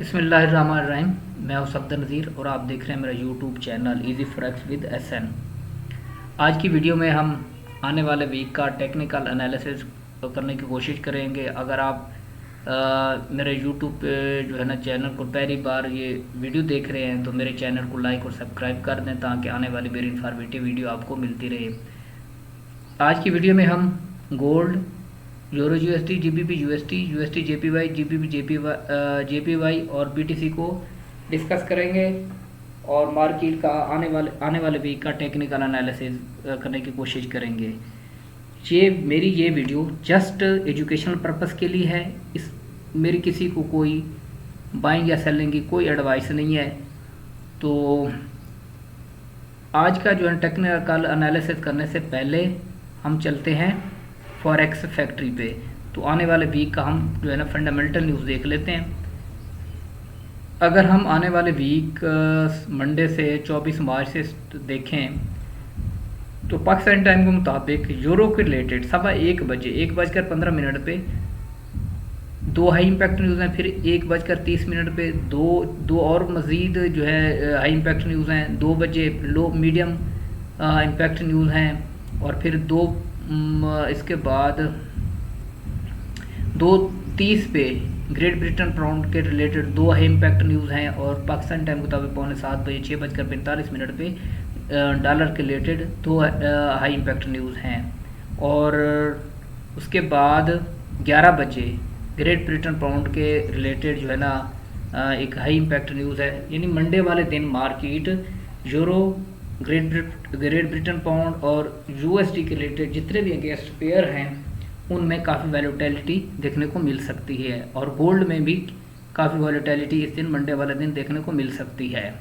बिस्मिल्लाहिर्रहमानिर्रहीम। मैं हूं सफदर नज़ीर और आप देख रहे हैं मेरा YouTube channel easy forex with SN. आज की वीडियो में हम आने वाले वीक का टेक्निकल एनालिसिस करने की कोशिश करेंगे। अगर आप मेरे यूट्यूब पे जो है ना चैनल को पहली बार ये वीडियो देख रहे हैं तो मेरे चैनल को लाइक और सब्सक्राइब कर दें ताकि आने वाली मेरी इन्फॉर्मेटिव वीडियो आपको मिलती रहे। आज की वीडियो में हम gold, euro USD, GBP USD, USD JPY, GBP JPY और बीटीसी को डिस्कस करेंगे और मार्केट का आने वाले वीक का टेक्निकल एनालिसिस करने की कोशिश करेंगे। मेरी ये वीडियो जस्ट एजुकेशनल पर्पस के लिए है। इस मेरी किसी को कोई बाइंग या सेलिंग की कोई एडवाइस नहीं है। तो आज का जो है टेक्निकल एनालिसिस करने से पहले हम चलते हैं फॉरेक्स फैक्ट्री पे। तो आने वाले वीक का हम जो है ना फंडामेंटल न्यूज़ देख लेते हैं। अगर हम आने वाले वीक मंडे से 24 मार्च से देखें तो पाकिस्तान टाइम के मुताबिक यूरो के रिलेटेड 1:15 1:15 पे दो हाई इम्पैक्ट न्यूज़ हैं। फिर 1:30 पे दो और मज़ीद जो है हाई इम्पैक्ट न्यूज़ हैं। 2 बजे लो मीडियम इम्पैक्ट न्यूज़ हैं और फिर इसके बाद 2:30 पे ग्रेट ब्रिटेन पाउंड के रिलेटेड 2 हाई इम्पैक्ट न्यूज़ हैं और पाकिस्तान टाइम के मुताबिक 6:45 बजे 6:45 पे डॉलर के रिलेटेड 2 हाई इम्पैक्ट न्यूज़ हैं। और उसके बाद 11 बजे ग्रेट ब्रिटेन पाउंड के रिलेटेड जो है ना एक हाई इम्पैक्ट न्यूज़ है। यानी मंडे वाले दिन market euro, great Britain pound और यूएसडी के रिलेटेड जितने भी अगेंस्ट पेयर हैं उनमें काफ़ी वैल्यूटिलिटी देखने को मिल सकती है और गोल्ड में भी काफ़ी वैल्यूटिलिटी इस दिन मंडे वाले दिन देखने को मिल सकती है।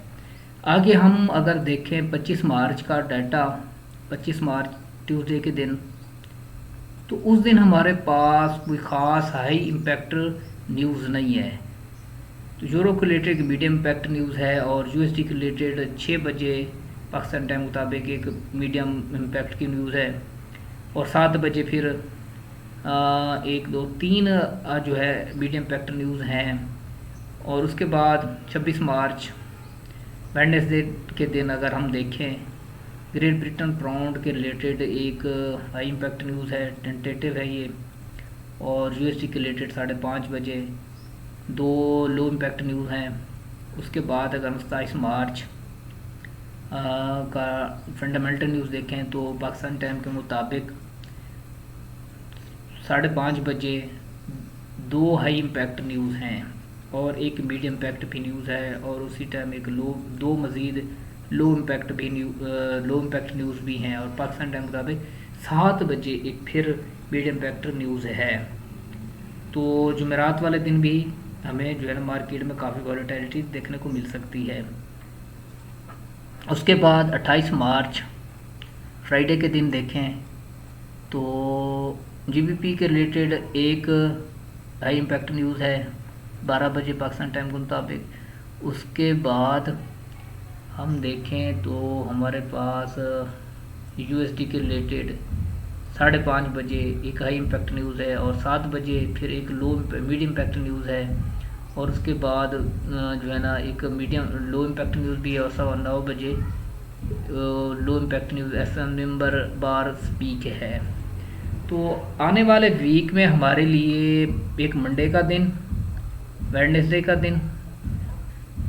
आगे हम अगर देखें 25 मार्च का डाटा, 25 मार्च ट्यूसडे के दिन, तो उस दिन हमारे पास कोई ख़ास हाई इम्पैक्ट न्यूज़ नहीं है। तो यूरो के रिलेटेड मीडियम इम्पैक्ट न्यूज़ है और यूएसडी के रिलेटेड 6 बजे पाकिस्तान टाइम मुताबिक एक मीडियम इम्पैक्ट की न्यूज़ है और 7 बजे फिर 1 2 3 जो है मीडियम इम्पैक्ट न्यूज़ हैं। और उसके बाद 26 मार्च वेडनेसडे के दिन अगर हम देखें ग्रेट ब्रिटेन पाउंड के रिलेटेड एक हाई इम्पैक्ट न्यूज़ है, टेंटेटिव है ये, और यूएसडी के रिलेटेड 5:30 बजे 2 लो इम्पैक्ट न्यूज़ हैं। उसके बाद अगर 27 मार्च का फंडामेंटल न्यूज़ देखें तो पाकिस्तान टाइम के मुताबिक 5:30 बजे 2 हाई इम्पैक्ट न्यूज़ हैं और एक मीडियम इम्पैक्ट भी न्यूज़ है और उसी टाइम एक दो मज़ीद लो इम्पैक्ट न्यूज़ भी हैं। और पाकिस्तान टाइम के मुताबिक 7 बजे एक फिर मीडियम इम्पैक्ट न्यूज़ है। तो जुमेरात वाले दिन भी हमें जो है ना मार्केट में काफ़ी वॉलेटिलिटी देखने को मिल सकती है। उसके बाद 28 मार्च फ्राइडे के दिन देखें तो जीबीपी के रिलेटेड एक हाई इम्पैक्ट न्यूज़ है 12 बजे पाकिस्तान टाइम के मुताबिक। उसके बाद हम देखें तो हमारे पास यूएसडी के रिलेटेड 5:30 बजे एक हाई इम्पैक्ट न्यूज़ है और 7 बजे फिर एक मीडियम इम्पैक्ट न्यूज़ है और उसके बाद जो है ना एक लो इम्पैक्ट न्यूज़ भी है और 9:15 बजे low impact news FM member बार स्पीक है। तो आने वाले वीक में हमारे लिए एक मंडे का दिन, वेडनेसडे का दिन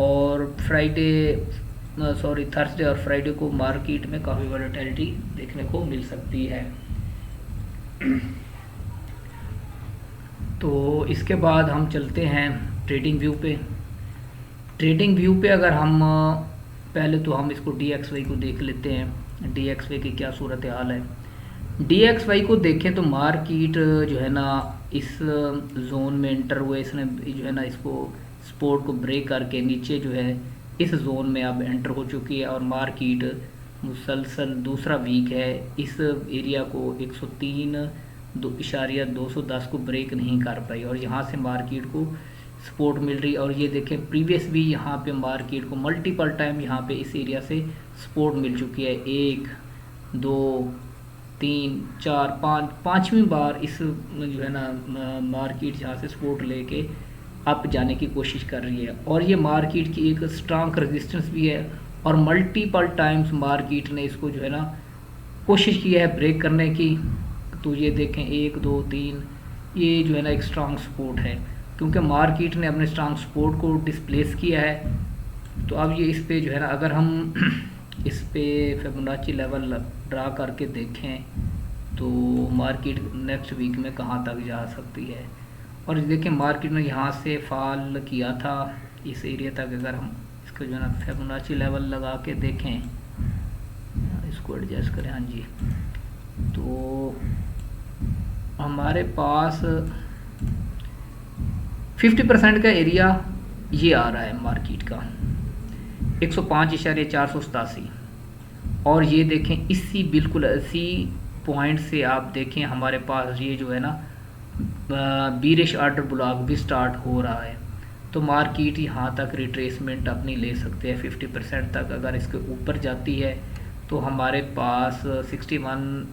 और थर्सडे और फ्राइडे को मार्केट में काफ़ी वॉलेटिलिटी देखने को मिल सकती है। तो इसके बाद हम चलते हैं ट्रेडिंग व्यू पे अगर हम पहले तो हम इसको DXY को देख लेते हैं। DXY की क्या सूरत हाल है। DXY को देखें तो मार्केट जो है ना इस जोन में एंटर हुए, इसने जो है ना इसको सपोर्ट को ब्रेक करके नीचे जो है इस जोन में अब एंटर हो चुकी है और मार्केट मुसलसल दूसरा वीक है इस एरिया को 103.210 को ब्रेक नहीं कर पाई और यहाँ से मार्केट को सपोर्ट मिल रही। और ये देखें प्रीवियस भी यहाँ पे मार्केट को मल्टीपल टाइम यहाँ पे इस एरिया से सपोर्ट मिल चुकी है। 1 2 3 4 5 पाँचवीं बार इस जो है ना मार्केट यहाँ से सपोर्ट लेके अप जाने की कोशिश कर रही है और ये मार्केट की एक स्ट्रांग रेजिस्टेंस भी है और मल्टीपल टाइम्स मार्केट ने इसको जो है ना कोशिश की है ब्रेक करने की। तो ये देखें 1 2 3 ये जो है ना एक स्ट्रांग सपोर्ट है, क्योंकि मार्केट ने अपने स्ट्रांग सपोर्ट को डिस्प्लेस किया है। तो अब ये इस पे जो है ना अगर हम इस पे फिबोनाची लेवल ड्रा करके देखें तो मार्केट नेक्स्ट वीक में कहाँ तक जा सकती है। और देखें मार्केट ने यहाँ से फॉल किया था इस एरिया तक। अगर हम इसको जो है ना फिबोनाची लेवल लगा के देखें, इसको एडजस्ट करें, हाँ जी, तो हमारे पास 50% का एरिया ये आ रहा है मार्केट का 105.487। और ये देखें इसी बिल्कुल इसी पॉइंट से आप देखें हमारे पास ये जो है ना बीरिश ऑर्डर ब्लॉक भी स्टार्ट हो रहा है। तो मार्केट यहाँ तक रिट्रेसमेंट अपनी ले सकते हैं 50% तक। अगर इसके ऊपर जाती है तो हमारे पास 61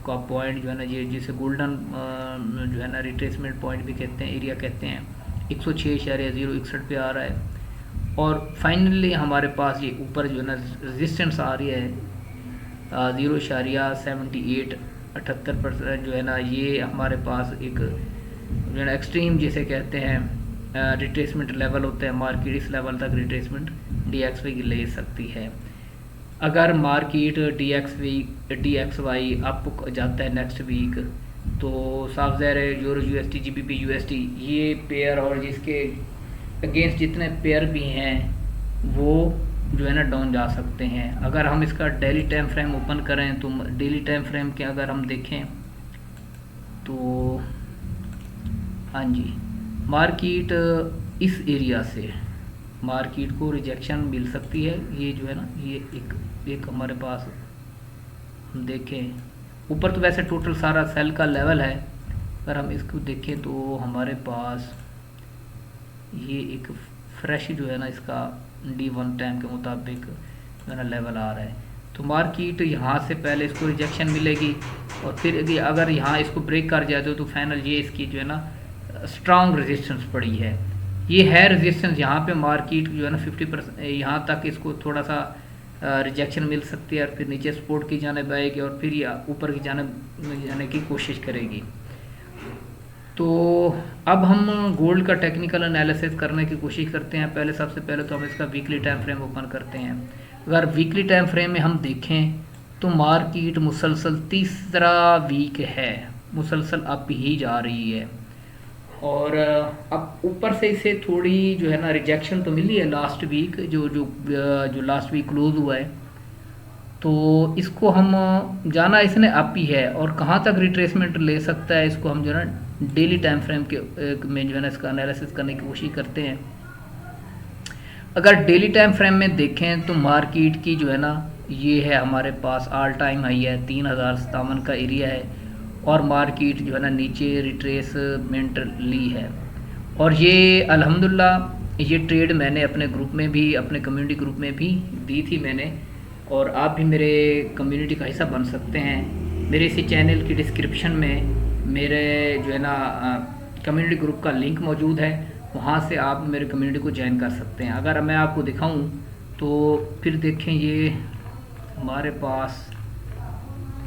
का पॉइंट जो है ना ये जिसे गोल्डन जो है ना रिट्रेसमेंट पॉइंट भी कहते हैं, एरिया कहते हैं, 106.061 पे आ रहा है। और फाइनली हमारे पास ये ऊपर जो है ना रेजिस्टेंस आ रही है 0.78% जो है ना, ये हमारे पास एक जो है ना एक्सट्रीम जिसे कहते हैं रिट्रेसमेंट लेवल होते हैं। मार्केट इस लेवल तक रिट्रेसमेंट DXY की ले सकती है। अगर मार्केट DXY अप जाता है नेक्स्ट वीक तो साफ ज़ाहिर है यूरो USD GBP USD ये पेयर और जिसके अगेंस्ट जितने पेयर भी हैं वो जो है ना डाउन जा सकते हैं। अगर हम इसका डेली टाइम फ्रेम ओपन करें तो डेली टाइम फ्रेम के अगर हम देखें तो हाँ जी, मार्केट इस एरिया से मार्केट को रिजेक्शन मिल सकती है। ये जो है ना ये एक हमारे पास हम देखें ऊपर तो वैसे टोटल सारा सेल का लेवल है, अगर हम इसको देखें तो हमारे पास ये एक फ्रेश जो है ना इसका D1 टाइम के मुताबिक जो है ना लेवल आ रहा है। तो मार्केट यहाँ से पहले इसको रिजेक्शन मिलेगी और फिर अगर यहाँ इसको ब्रेक कर जाते हो तो फाइनल ये इसकी जो है ना स्ट्रांग रेजिस्टेंस पड़ी है। ये है रेजिस्टेंस, यहाँ पे मार्केट जो है ना 50% यहाँ तक इसको थोड़ा सा रिजेक्शन मिल सकती है और फिर नीचे सपोर्ट की जानिब आएगी और फिर या ऊपर की जानिब जाने की कोशिश करेगी। तो अब हम गोल्ड का टेक्निकल एनालिसिस करने की कोशिश करते हैं। पहले सबसे पहले तो हम इसका वीकली टाइम फ्रेम ओपन करते हैं। अगर वीकली टाइम फ्रेम में हम देखें तो मार्केट मुसलसल तीसरा वीक है मुसलसल अप ही जा रही है और अब ऊपर से इसे थोड़ी जो है ना रिजेक्शन तो मिली है लास्ट वीक जो लास्ट वीक क्लोज हुआ है। तो इसको हम जाना इसने अप ही है और कहाँ तक रिट्रेसमेंट ले सकता है इसको हम जो है ना डेली टाइम फ्रेम के में जो है ना इसका एनालिसिस करने की कोशिश करते हैं। अगर डेली टाइम फ्रेम में देखें तो मार्केट की जो है ना ये है हमारे पास ऑल टाइम हाई है 3057 का एरिया है और मार्केट जो है ना नीचे रिट्रेसमेंट ली है। और ये अल्हम्दुलिल्लाह ये ट्रेड मैंने अपने ग्रुप में भी अपने कम्युनिटी ग्रुप में भी दी थी मैंने, और आप भी मेरे कम्युनिटी का हिस्सा बन सकते हैं। मेरे इसी चैनल की डिस्क्रिप्शन में मेरे जो है ना कम्युनिटी ग्रुप का लिंक मौजूद है, वहाँ से आप मेरे कम्युनिटी को ज्वाइन कर सकते हैं। अगर मैं आपको दिखाऊं तो फिर देखें ये हमारे पास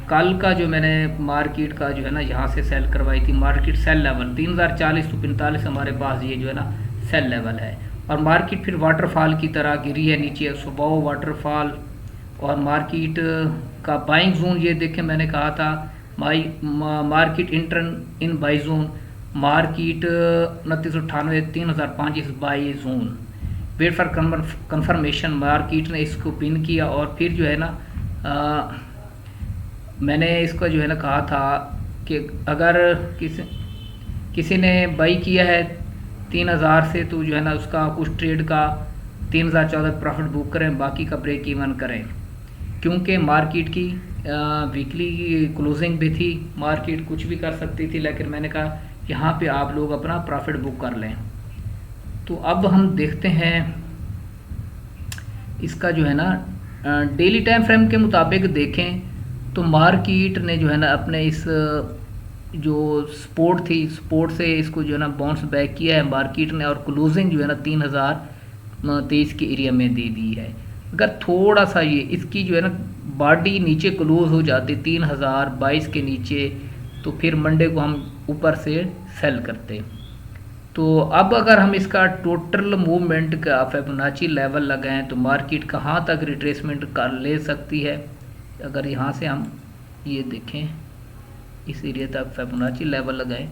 कल का जो मैंने मार्केट का जो है ना यहाँ से सेल करवाई थी, मार्केट सेल लेवल 3040 to 45 हमारे पास ये जो है ना सेल लेवल है और मार्केट फिर वाटरफॉल की तरह गिरी है नीचे, सुबह वाटरफॉल। और मार्केट का बाइंग जोन ये देखें मैंने कहा था market in buy zone, market 2998 3005 इस buy zone, wait for confirmation. Market ने इसको पिन किया और फिर जो है ना मैंने इसका जो है ना कहा था कि अगर किसी ने बाई किया है 3000 से तो जो है ना उसका कुछ ट्रेड का 3014 प्रॉफिट बुक करें, बाकी का ब्रेक इवन करें, क्योंकि मार्केट की वीकली क्लोजिंग भी थी, मार्केट कुछ भी कर सकती थी, लेकिन मैंने कहा यहाँ पे आप लोग अपना प्रॉफिट बुक कर लें। तो अब हम देखते हैं इसका जो है ना डेली टाइम फ्रेम के मुताबिक देखें तो मार्केट ने जो है ना अपने इस जो सपोर्ट थी, सपोर्ट से इसको जो है ना बाउंस बैक किया है मार्केट ने, और क्लोजिंग जो है ना 3023 के एरिया में दे दी है। अगर थोड़ा सा ये इसकी जो है ना बॉडी नीचे क्लोज हो जाती 3022 के नीचे, तो फिर मंडे को हम ऊपर से सेल करते। तो अब अगर हम इसका टोटल मूवमेंट का फिबोनाची लेवल लगाएं तो मार्केट कहाँ तक रिट्रेसमेंट कर ले सकती है। अगर यहाँ से हम ये देखें इस एरिया तक फिबोनाची लेवल लगाएं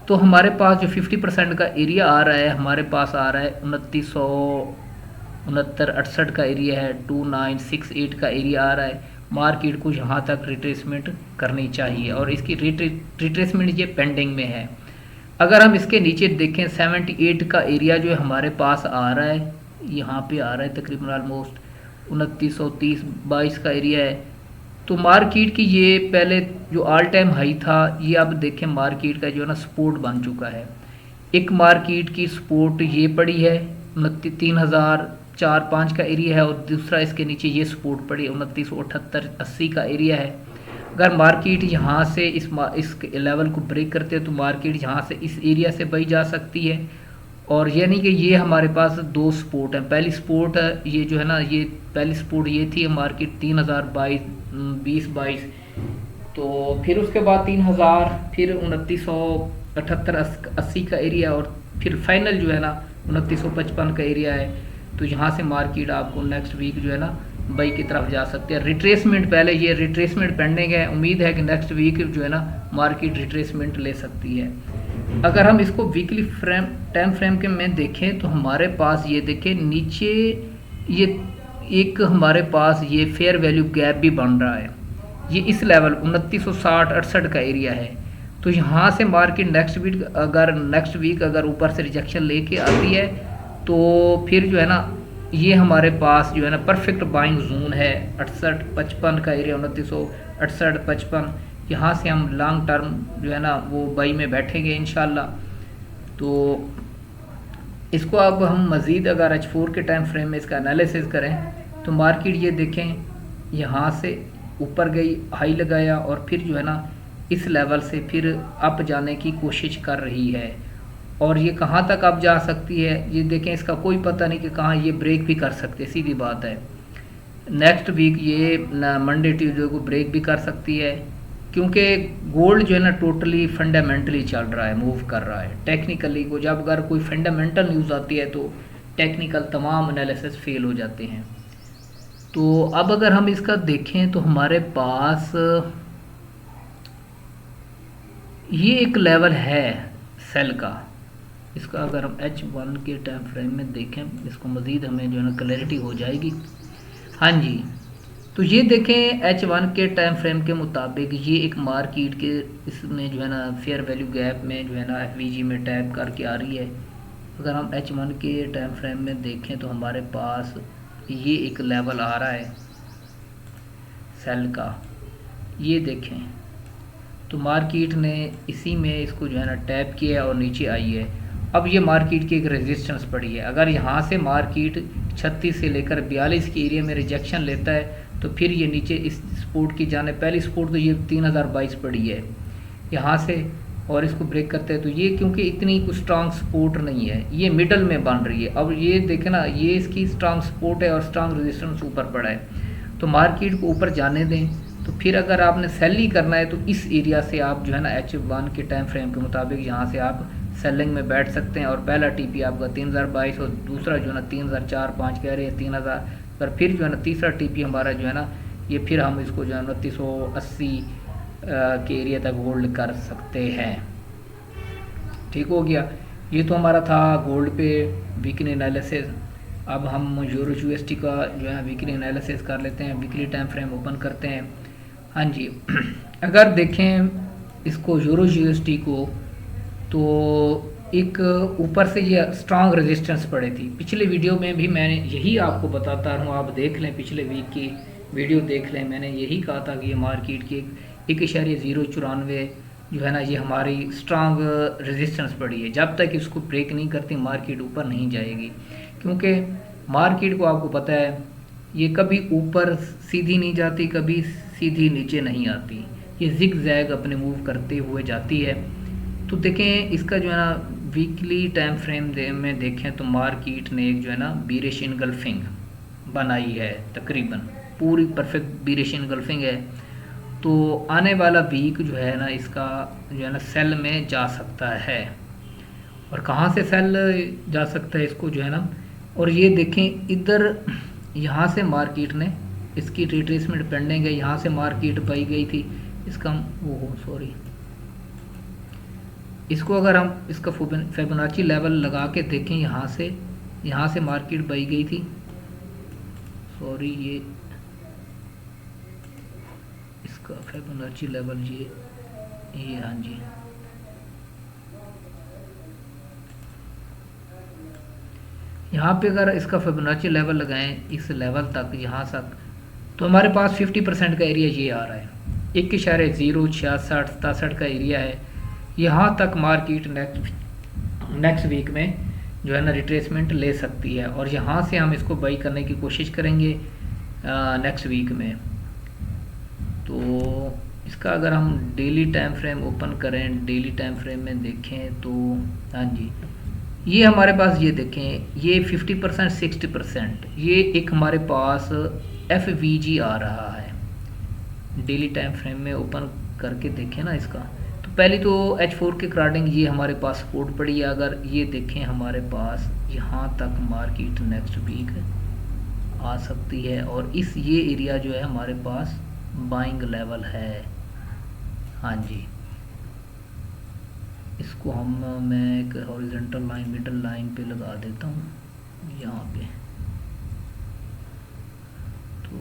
तो हमारे पास जो 50% का एरिया आ रहा है, हमारे पास आ रहा है 2969 का एरिया है, 2968 का एरिया आ रहा है। मार्केट को यहाँ तक रिट्रेसमेंट करनी चाहिए और इसकी रिट्रेसमेंट ये पेंडिंग में है। अगर हम इसके नीचे देखें 78 का एरिया जो है हमारे पास आ रहा है, यहाँ पे आ रहा है तकरीबन ऑलमोस्ट 2930-22 का एरिया है। तो मार्केट की ये पहले जो ऑल टाइम हाई था, ये अब देखें मार्केट का जो है ना सपोर्ट बन चुका है। एक मार्केट की सपोर्ट ये पड़ी है 3004-5 का एरिया है, और दूसरा इसके नीचे ये सपोर्ट पड़ी 2978-80 का एरिया है। अगर मार्केट यहाँ से इस लेवल को ब्रेक करते हैं तो मार्केट यहाँ से इस एरिया से बही जा सकती है। और यानी कि ये हमारे पास दो सपोर्ट हैं। पहली सपोर्ट ये जो है ना, ये पहली सपोर्ट ये थी मार्केट 3022, तो फिर उसके बाद 3000, फिर 2978-80 का एरिया, और फिर फाइनल जो है ना 2955 का एरिया है। तो यहाँ से मार्केट आपको नेक्स्ट वीक जो है ना बाई की तरफ जा सकते हैं। रिट्रेसमेंट पहले ये रिट्रेसमेंट पेंडिंग है, उम्मीद है कि नेक्स्ट वीक जो है ना मार्केट रिट्रेसमेंट ले सकती है। अगर हम इसको वीकली टाइम फ्रेम के में देखें तो हमारे पास ये देखें नीचे ये एक हमारे पास ये फेयर वैल्यू गैप भी बन रहा है। ये इस लेवल 2960-68 का एरिया है। तो यहाँ से मार्केट नेक्स्ट वीक अगर ऊपर से रिजेक्शन लेके आती है तो फिर जो है ना ये हमारे पास जो है ना परफेक्ट बाइंग जोन है 68-55 का एरिया, 2968-55। यहाँ से हम लॉन्ग टर्म जो है ना वो बाई में बैठेंगे इंशाल्लाह। तो इसको अब हम मज़ीद अगर H4 के टाइम फ्रेम में इसका एनालिसिस करें तो मार्केट ये देखें यहाँ से ऊपर गई, हाई लगाया, और फिर जो है ना इस लेवल से फिर अप जाने की कोशिश कर रही है। और ये कहाँ तक अब जा सकती है ये देखें, इसका कोई पता नहीं कि कहाँ ये ब्रेक भी कर सकते, सीधी बात है। नेक्स्ट वीक ये मंडे ट्यूसडे को ब्रेक भी कर सकती है, क्योंकि गोल्ड जो है ना टोटली फंडामेंटली चल रहा है, मूव कर रहा है। टेक्निकली को जब अगर कोई फंडामेंटल न्यूज़ आती है तो टेक्निकल तमाम एनालिसिस फेल हो जाते हैं। तो अब अगर हम इसका देखें तो हमारे पास ये एक लेवल है सेल का। इसका अगर हम H1 के टाइम फ्रेम में देखें, इसको मज़ीद हमें जो है ना क्लैरिटी हो जाएगी। हाँ जी, तो ये देखें H1 के टाइम फ्रेम के मुताबिक ये एक मार्केट के इसमें जो है ना फेयर वैल्यू गैप में जो है ना FVG में टैप करके आ रही है। अगर हम H1 के टाइम फ्रेम में देखें तो हमारे पास ये एक लेवल आ रहा है सेल का, ये देखें। तो मार्केट ने इसी में इसको जो है ना टैप किया और नीचे आई है। अब ये मार्केट की एक रेजिस्टेंस पड़ी है। अगर यहाँ से मार्केट 36 से लेकर 42 के एरिया में रिजेक्शन लेता है तो फिर ये नीचे इस सपोर्ट की जाने, पहली सपोर्ट तो ये 3022 पड़ी है यहाँ से, और इसको ब्रेक करते हैं तो ये क्योंकि इतनी कुछ स्ट्रांग सपोर्ट नहीं है, ये मिडल में बन रही है। अब ये देखें ना, ये इसकी स्ट्रांग सपोर्ट है और स्ट्रांग रेजिस्टेंस ऊपर पड़ा है। तो मार्केट को ऊपर जाने दें, तो फिर अगर आपने सेल ही करना है तो इस एरिया से आप जो है ना H1 के टाइम फ्रेम के मुताबिक यहाँ से आप सेलिंग में बैठ सकते हैं। और पहला टीपी आपका 3022 और दूसरा जो है ना 3004-5 कह रहे हैं 3000, पर फिर जो है ना तीसरा टीपी हमारा जो है ना ये फिर हम इसको जो है 2980 के एरिया तक होल्ड कर सकते हैं। ठीक हो गया, ये तो हमारा था गोल्ड पे वीकली एनालिसिस। अब हम यूरो USD का जो है वीकली एनालिसिस कर लेते हैं, वीकली टाइम फ्रेम ओपन करते हैं। हाँ जी, अगर देखें इसको यूरो USD को तो एक ऊपर से ये स्ट्रांग रेजिस्टेंस पड़े थी। पिछले वीडियो में भी मैंने यही आपको बताता हूँ, आप देख लें, पिछले वीक की वीडियो देख लें, मैंने यही कहा था कि ये मार्केट की 1.094 जो है ना ये हमारी स्ट्रांग रेजिस्टेंस पड़ी है। जब तक इसको ब्रेक नहीं करती मार्केट ऊपर नहीं जाएगी, क्योंकि मार्केट को आपको पता है ये कभी ऊपर सीधी नहीं जाती, कभी सीधी नीचे नहीं आती। ये जिग जैग अपने मूव करते हुए जाती है। तो देखें इसका जो है ना वीकली टाइम फ्रेम में देखें तो मार्केट ने एक जो है ना बीरिश इनगल्फिंग बनाई है, तकरीबन पूरी परफेक्ट बीरिश इनगल्फिंग है। तो आने वाला वीक जो है ना इसका जो है ना सेल में जा सकता है। और कहाँ से सेल जा सकता है इसको जो है ना, और ये देखें इधर यहाँ से मार्केट ने इसकी रिट्रेसमेंट पेंडिंग है, यहाँ से मार्केट पाई गई थी इसका सॉरी इसको अगर हम इसका फिबोनाची लेवल लगा के देखें, यहाँ से मार्केट बाई गई थी, सॉरी ये इसका फिबोनाची लेवल ये हाँ जी, यहाँ पे अगर इसका फिबोनाची लेवल लगाएं इस लेवल तक, यहाँ तक, तो हमारे पास 50% का एरिया ये आ रहा है, 1.06667 का एरिया है। यहाँ तक मार्केट नेक्स्ट वीक में जो है ना रिट्रेसमेंट ले सकती है, और यहाँ से हम इसको बाई करने की कोशिश करेंगे नेक्स्ट वीक में। तो इसका अगर हम डेली टाइम फ्रेम ओपन करें, डेली टाइम फ्रेम में देखें तो हाँ जी, ये हमारे पास ये देखें ये 50% 60% ये एक हमारे पास FVG आ रहा है। डेली टाइम फ्रेम में ओपन करके देखें ना इसका, तो पहली तो H4 के अकॉर्डिंग ये हमारे पास सपोर्ट पड़ी है। अगर ये देखें हमारे पास यहाँ तक मार्केट नेक्स्ट वीक आ सकती है, और ये एरिया जो है हमारे पास बाइंग लेवल है। हाँ जी, इसको मैं एक हॉरिजॉन्टल लाइन मिडल लाइन पे लगा देता हूँ यहाँ पे, तो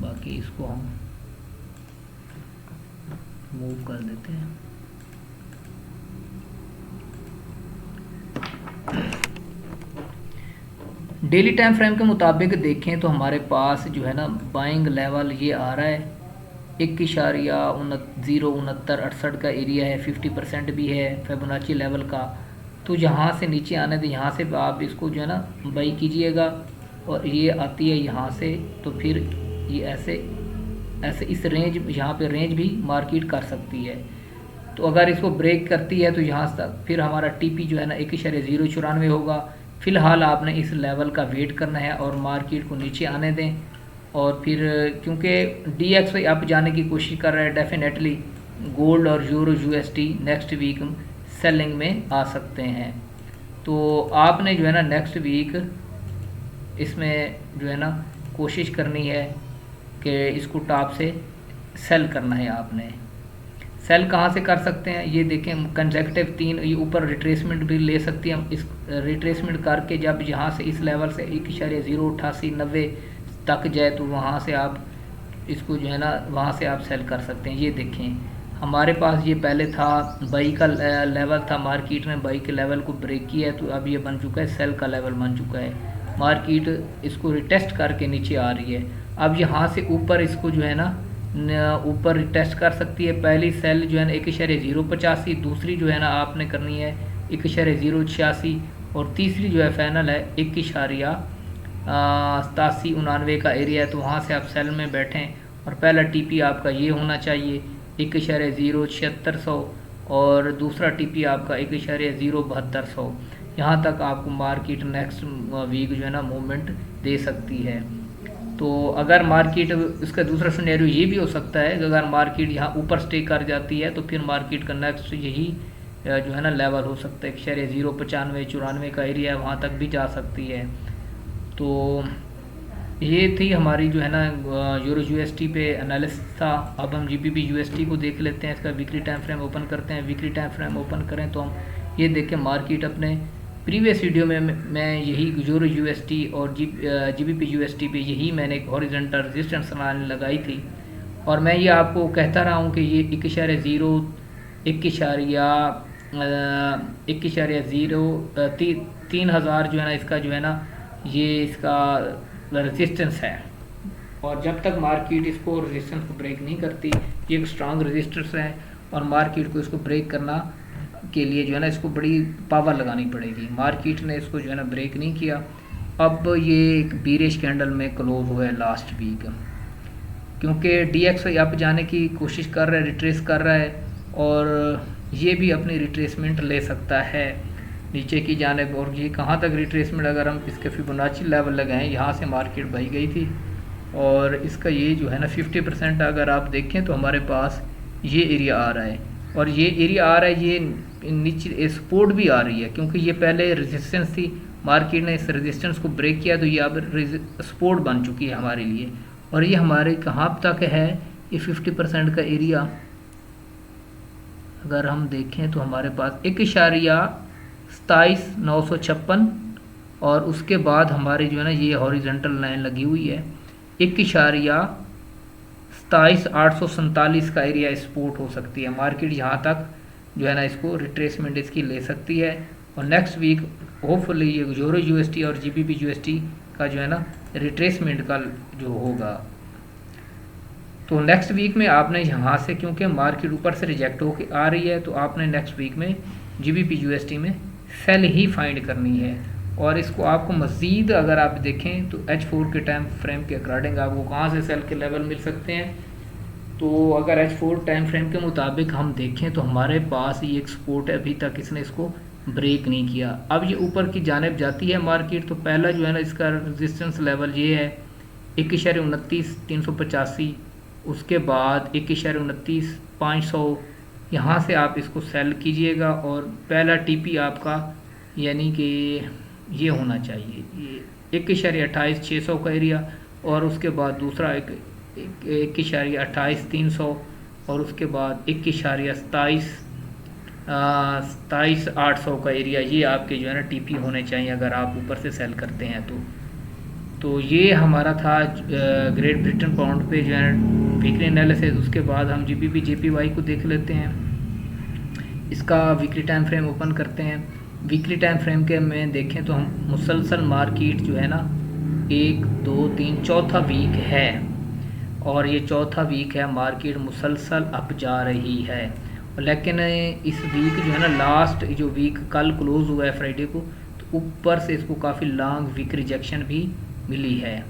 बाकी इसको हम मूव कर देते हैं। डेली टाइम फ्रेम के मुताबिक देखें तो हमारे पास जो है ना बाइंग लेवल ये आ रहा है 1.06968 का एरिया है, 50% भी है फिबोनाची लेवल का। तो यहाँ से नीचे आने दे, यहाँ से आप इसको जो है ना बाई कीजिएगा, और ये आती है यहाँ से, तो फिर ये ऐसे इस रेंज, यहाँ पे रेंज भी मार्केट कर सकती है। तो अगर इसको ब्रेक करती है तो यहाँ तक फिर हमारा TP जो है ना 1.094 होगा। फ़िलहाल आपने इस लेवल का वेट करना है और मार्केट को नीचे आने दें, और फिर क्योंकि DXY अप जाने की कोशिश कर रहा है, डेफिनेटली गोल्ड और euro USD next week selling में आ सकते हैं। तो आपने जो है ना नेक्स्ट वीक इसमें जो है ना कोशिश करनी है कि इसको टॉप से सेल करना है। आपने सेल कहाँ से कर सकते हैं, ये देखें कंसेक्टिव 3 ये ऊपर रिट्रेसमेंट भी ले सकती हैं। इस रिट्रेसमेंट करके जब यहाँ से इस लेवल से 1.08890 तक जाए तो वहाँ से आप इसको जो है ना वहाँ से आप सेल कर सकते हैं। ये देखें हमारे पास ये पहले था बाई का लेवल था, मार्केट ने बाई के लेवल को ब्रेक किया है, तो अब ये बन चुका है सेल का लेवल बन चुका है। मार्केट इसको रिटेस्ट करके नीचे आ रही है। अब यहाँ से ऊपर इसको जो है ना ऊपर रिटेस्ट कर सकती है। पहली सेल जो है ना 1.085, दूसरी जो है ना आपने करनी है 1.086, और तीसरी जो है फाइनल है 1.8799 का एरिया है। तो वहाँ से आप सेल में बैठें, और पहला TP आपका ये होना चाहिए 1.07600, और दूसरा TP आपका 1.07200। यहाँ तक आपको मार्केट नेक्स्ट वीक जो है ना मूवमेंट दे सकती है। तो अगर मार्केट, इसका दूसरा सिनेरियो ये भी हो सकता है कि अगर मार्केट यहाँ ऊपर स्टे कर जाती है तो फिर मार्केट का नेक्स्ट यही जो है ना लेवल हो सकता है 1.09594 का एरिया है, वहाँ तक भी जा सकती है। तो ये थी हमारी जो है ना यूरो USD पे एनालिसिस था। अब हम GBP USD को देख लेते हैं। इसका वीकली टाइम फ्रेम ओपन करते हैं। वीकली टाइम फ्रेम ओपन करें तो हम ये देखें मार्केट अपने प्रीवियस वीडियो में मैं यही यूरो USD और GBP USD पे यही मैंने एक हॉरिजॉन्टल रेजिस्टेंस लाइन लगाई थी, और मैं ये आपको कहता रहा हूँ कि ये 1.030 जो है ना इसका जो है ना ये इसका रेजिस्टेंस है, और जब तक मार्केट इसको रेजिस्टेंस को ब्रेक नहीं करती, ये एक स्ट्रांग रेजिस्टेंस है, और मार्केट को इसको ब्रेक करना के लिए जो है ना इसको बड़ी पावर लगानी पड़ेगी। मार्केट ने इसको जो है ना ब्रेक नहीं किया। अब ये एक बीरिश कैंडल में क्लोज हुआ है लास्ट वीक, क्योंकि DXY अप जाने की कोशिश कर रहा है, रिट्रेस कर रहा है, और ये भी अपनी रिट्रेसमेंट ले सकता है नीचे की जानिब। और ये कहाँ तक रिट्रेसमेंट, अगर हम इसके फिबोनाची लेवल लगाएं, यहाँ से मार्केट बही गई थी और इसका ये जो है ना 50% अगर आप देखें तो हमारे पास ये एरिया आ रहा है, और ये एरिया आ रहा है, ये नीचे सपोर्ट भी आ रही है, क्योंकि ये पहले रेजिस्टेंस थी, मार्केट ने इस रेजिस्टेंस को ब्रेक किया तो ये अब सपोर्ट बन चुकी है हमारे लिए। और ये हमारे कहाँ तक है, ये 50% का एरिया अगर हम देखें तो हमारे पास 1.27,956, और उसके बाद हमारी जो है ना ये हॉरिजेंटल लाइन लगी हुई है 1.27,847 का एरिया सपोर्ट हो सकती है। मार्केट यहाँ तक जो है ना इसको रिट्रेसमेंट इसकी ले सकती है, और नेक्स्ट वीक होपफुली ये यूरो USD और GBP USD का जो है ना रिट्रेसमेंट का जो होगा। तो नेक्स्ट वीक में आपने यहाँ से, क्योंकि मार्केट ऊपर से रिजेक्ट होके आ रही है, तो आपने नेक्स्ट वीक में GBP USD में सेल ही फाइंड करनी है। और इसको आपको मज़ीद अगर आप देखें तो H4 के टाइम फ्रेम के अकॉर्डिंग आपको कहाँ से सेल के लेवल मिल सकते हैं। तो अगर H4 टाइम फ्रेम के मुताबिक हम देखें तो हमारे पास ये एक सपोर्ट है, अभी तक इसने इसको ब्रेक नहीं किया। अब ये ऊपर की जानिब जाती है मार्केट, तो पहला जो है ना इसका रेजिस्टेंस लेवल ये है 1.29,385, उसके बाद 1.29,500, यहाँ से आप इसको सेल कीजिएगा। और पहला TP आपका यानी कि ये होना चाहिए, ये 1.28,600 का एरिया, और उसके बाद दूसरा 1.28,300, और उसके बाद 1.27,800 का एरिया, ये आपके जो है ना TP होने चाहिए अगर आप ऊपर से सेल करते हैं तो ये हमारा था ग्रेट ब्रिटेन पाउंड पे जो है वीकली एनालिसिस। उसके बाद हम GBP JPY को देख लेते हैं, इसका वीकली टाइम फ्रेम ओपन करते हैं। वीकली टाइम फ्रेम के में देखें तो हम मुसलसल मार्केट जो है ना 1 2 3 चौथा वीक है, और ये चौथा वीक है मार्केट मुसलसल अप जा रही है। लेकिन इस वीक जो है ना लास्ट जो वीक कल क्लोज हुआ है फ्राइडे को, तो ऊपर से इसको काफ़ी लॉन्ग वीक रिजेक्शन भी मिली है,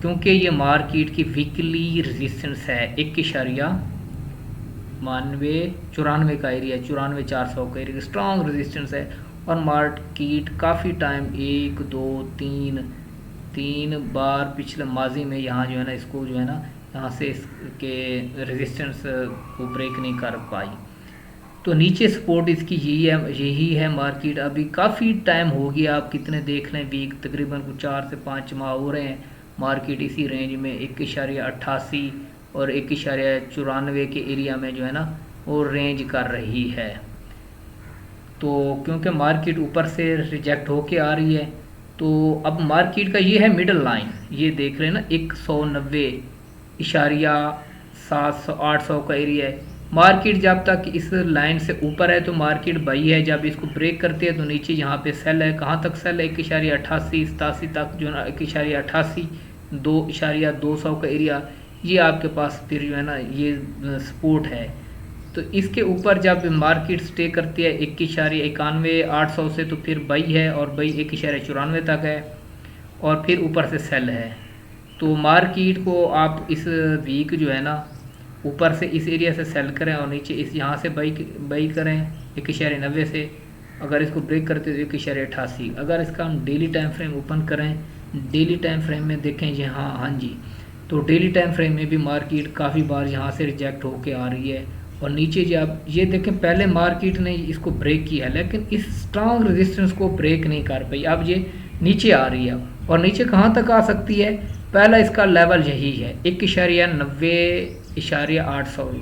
क्योंकि ये मार्केट की वीकली रेजिस्टेंस है 1.94 का एरिया, 94,400 का एरिया स्ट्रॉन्ग रेजिस्टेंस है। और मार्केट काफ़ी टाइम 1 2 3 बार पिछले माजी में यहाँ जो है ना इसको जो है ना यहाँ से इसके रेजिस्टेंस को ब्रेक नहीं कर पाई, तो नीचे सपोर्ट इसकी यही है मार्केट। अभी काफ़ी टाइम हो गया, आप कितने देख लें वीक तकरीबन कुछ 4 से 5 माह हो रहे हैं, मार्केट इसी रेंज में 1.88 और 1.94 के एरिया में जो है ना वो रेंज कर रही है। तो क्योंकि मार्केट ऊपर से रिजेक्ट होके आ रही है, तो अब मार्केट का ये है मिडल लाइन, ये देख रहे हैं ना 190.800 का एरिया है। मार्केट जब तक इस लाइन से ऊपर है तो मार्केट बाई है, जब इसको ब्रेक करते हैं तो नीचे यहाँ पे सेल है। कहाँ तक सेल है 1.88-87 तक जो है ना 1.88 2.200 का एरिया, ये आपके पास फिर जो है ना ये सपोर्ट है। तो इसके ऊपर जब मार्केट स्टे करती है 1.91-800 से, तो फिर बाई है, और बाई 1.94 तक है, और फिर ऊपर से सेल है। तो मार्केट को आप इस वीक जो है ना ऊपर से इस एरिया से सेल करें और नीचे इस यहाँ से बाई करें 1.90 से। अगर इसको ब्रेक करते तो 1.88। अगर इसका हम डेली टाइम फ्रेम ओपन करें, डेली टाइम फ्रेम में देखें जी, हाँ जी, तो डेली टाइम फ्रेम में भी मार्केट काफ़ी बार यहाँ से रिजेक्ट होके आ रही है, और नीचे जब ये देखें पहले मार्केट ने इसको ब्रेक किया, लेकिन इस स्ट्रॉन्ग रेजिस्टेंस को ब्रेक नहीं कर पाई। अब ये नीचे आ रही है, और नीचे कहाँ तक आ सकती है, पहला इसका लेवल यही है 1.90-800।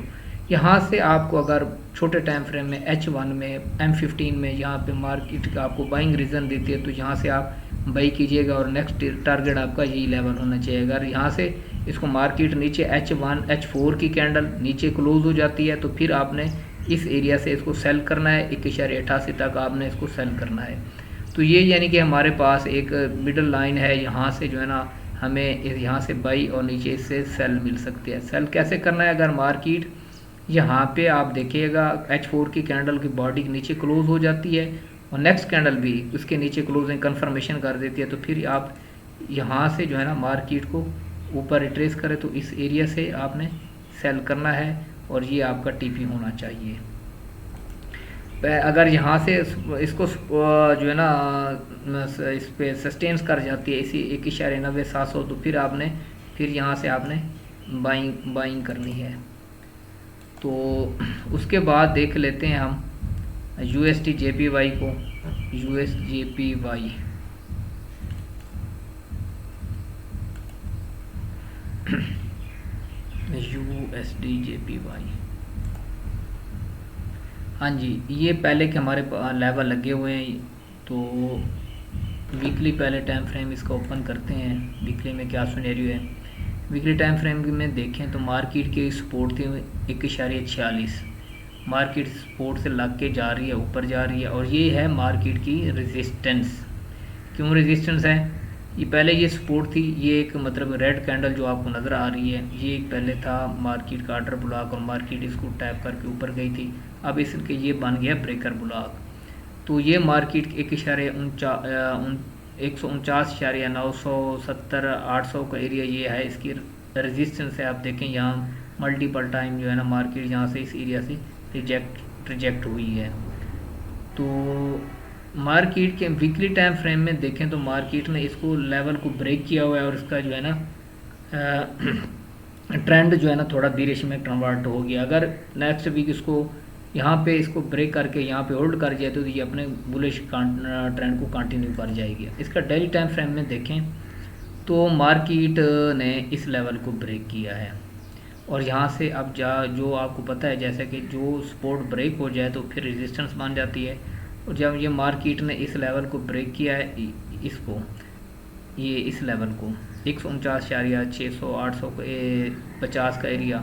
यहाँ से आपको अगर छोटे टाइम फ्रेम में H1 में M15 में यहाँ पे मार्केट आपको बाइंग रीज़न देती है, तो यहाँ से आप बाई कीजिएगा, और नेक्स्ट टारगेट आपका यही लेवल होना चाहिए। अगर यहाँ से इसको मार्केट नीचे H1 H4 की कैंडल नीचे क्लोज हो जाती है, तो फिर आपने इस एरिया से इसको सेल करना है 1.88 तक आपने इसको सेल करना है। तो ये यानी कि हमारे पास एक मिडल लाइन है, यहाँ से जो है ना हमें यहाँ से बाई और नीचे इससे सेल मिल सकती है। सेल कैसे करना है, अगर मार्केट यहाँ पे आप देखिएगा H4 की कैंडल की बॉडी नीचे क्लोज हो जाती है और नेक्स्ट कैंडल भी उसके नीचे क्लोजिंग कंफर्मेशन कर देती है, तो फिर आप यहाँ से जो है ना मार्केट को ऊपर रिट्रेस करें तो इस एरिया से आपने सेल करना है और ये आपका टीपी होना चाहिए। अगर यहाँ से इसको जो है ना इस पे सस्टेन्स कर जाती है इसी 1.90-700, तो फिर यहाँ से आपने बाइंग करनी है। तो उसके बाद देख लेते हैं हम USD JPY को। USD JPY, हाँ जी, ये पहले के हमारे लेवल लगे हुए हैं। तो वीकली पहले टाइम फ्रेम इसका ओपन करते हैं, वीकली में क्या सिनेरियो है। वीकली टाइम फ्रेम में देखें तो मार्केट की सपोर्ट थी 1.46, मार्केट सपोर्ट से लग के जा रही है, ऊपर जा रही है। और ये है मार्केट की रेजिस्टेंस। क्यों रेजिस्टेंस है? ये पहले ये सपोर्ट थी, ये एक मतलब रेड कैंडल जो आपको नज़र आ रही है, ये एक पहले था मार्केट का ऑर्डर ब्लॉक और मार्केट इसको टैप करके ऊपर गई थी। अब इसके ये बन गया ब्रेकर ब्लॉक। तो ये मार्केट 149.970 का एरिया ये है, इसकी रेजिस्टेंस है। आप देखें यहाँ मल्टीपल टाइम जो है ना मार्केट यहाँ से इस एरिया से रिजेक्ट हुई है। तो मार्केट के वीकली टाइम फ्रेम में देखें तो मार्केट ने इसको लेवल को ब्रेक किया हुआ है और इसका जो है ना ट्रेंड जो है ना थोड़ा बीरिश में कन्वर्ट हो गया। अगर नेक्स्ट वीक इसको यहाँ पे इसको ब्रेक करके यहाँ पे होल्ड कर जाए तो ये अपने बुलिश ट्रेंड को कंटिन्यू कर जाएगी। इसका डेली टाइम फ्रेम में देखें तो मार्केट ने इस लेवल को ब्रेक किया है और यहाँ से अब जो आपको पता है जैसे कि जो सपोर्ट ब्रेक हो जाए तो फिर रेजिस्टेंस बन जाती है। और जब ये मार्केट ने इस लेवल को ब्रेक किया है, इसको ये इस लेवल को 149.600-850 का एरिया,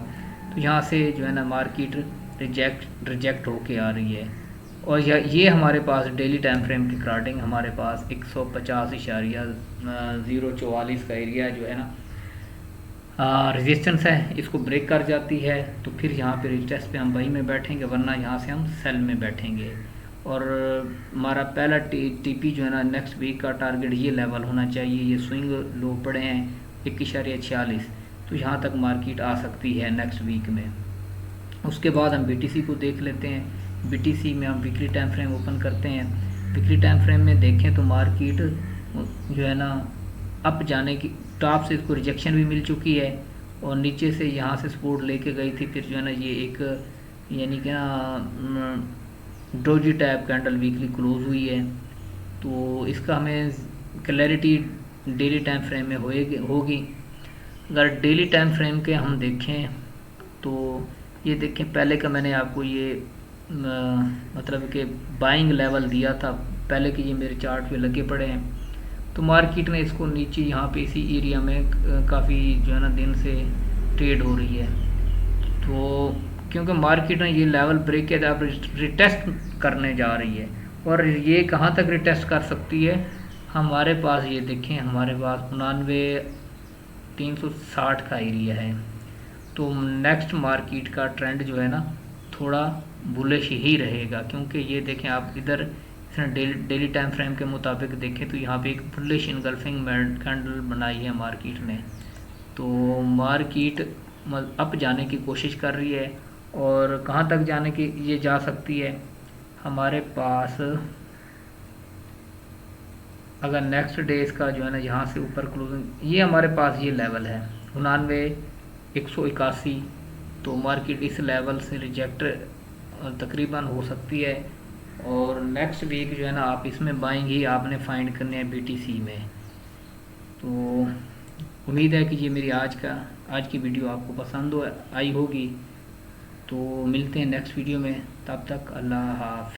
तो यहाँ से जो है ना मार्केट रिजेक्ट होके आ रही है। और ये हमारे पास डेली टाइम फ्रेम की कार्डिंग हमारे पास 150.044 का एरिया जो है ना रेजिस्टेंस है, इसको ब्रेक कर जाती है तो फिर यहाँ पे रिटेस्ट पे हम बाई में बैठेंगे, वरना यहाँ से हम सेल में बैठेंगे। और हमारा पहला टीपी जो है ना नेक्स्ट वीक का टारगेट ये लेवल होना चाहिए। ये स्विंग लो पड़े हैं 1.46, तो यहाँ तक मार्केट आ सकती है नेक्स्ट वीक में। उसके बाद हम BTC को देख लेते हैं। BTC में हम वीकली टाइम फ्रेम ओपन करते हैं। वीकली टाइम फ्रेम में देखें तो मार्केट जो है ना अप जाने की टॉप से इसको रिजेक्शन भी मिल चुकी है और नीचे से यहाँ से सपोर्ट लेके गई थी। फिर जो है ना ये एक यानी कि ना doji type candle weekly close हुई है। तो इसका हमें क्लैरिटी डेली टाइम फ्रेम में होगी। अगर डेली टाइम फ्रेम के हम देखें तो ये देखें पहले का मैंने आपको ये मतलब कि बाइंग लेवल दिया था, पहले के ये मेरे चार्ट पे लगे पड़े हैं। तो मार्केट ने इसको नीचे यहाँ पे इसी एरिया में काफ़ी जो है ना दिन से ट्रेड हो रही है। तो क्योंकि मार्केट ने ये लेवल ब्रेक किया था, अब रिटेस्ट करने जा रही है। और ये कहाँ तक रिटेस्ट कर सकती है? हमारे पास ये देखें हमारे पास 99,360 का एरिया है। तो नेक्स्ट मार्केट का ट्रेंड जो है ना थोड़ा बुलिश ही रहेगा, क्योंकि ये देखें आप इधर डेली टाइम फ्रेम के मुताबिक देखें तो यहाँ पे एक बुलिश इनगल्फिंग कैंडल बनाई है मार्केट ने। तो मार्केट अप जाने की कोशिश कर रही है और कहाँ तक जाने की ये जा सकती है? हमारे पास अगर नेक्स्ट डे इसका जो है ना यहाँ से ऊपर क्लोजिंग, ये हमारे पास ये लेवल है 99,181, तो मार्केट इस लेवल से रिजेक्ट तकरीबन हो सकती है। और नेक्स्ट वीक जो है ना आप इसमें बाइंग ही आपने फाइंड करने हैं BTC में। तो उम्मीद है कि ये मेरी आज की वीडियो आपको पसंद आई होगी। तो मिलते हैं नेक्स्ट वीडियो में, तब तक अल्लाह हाफ़िज़।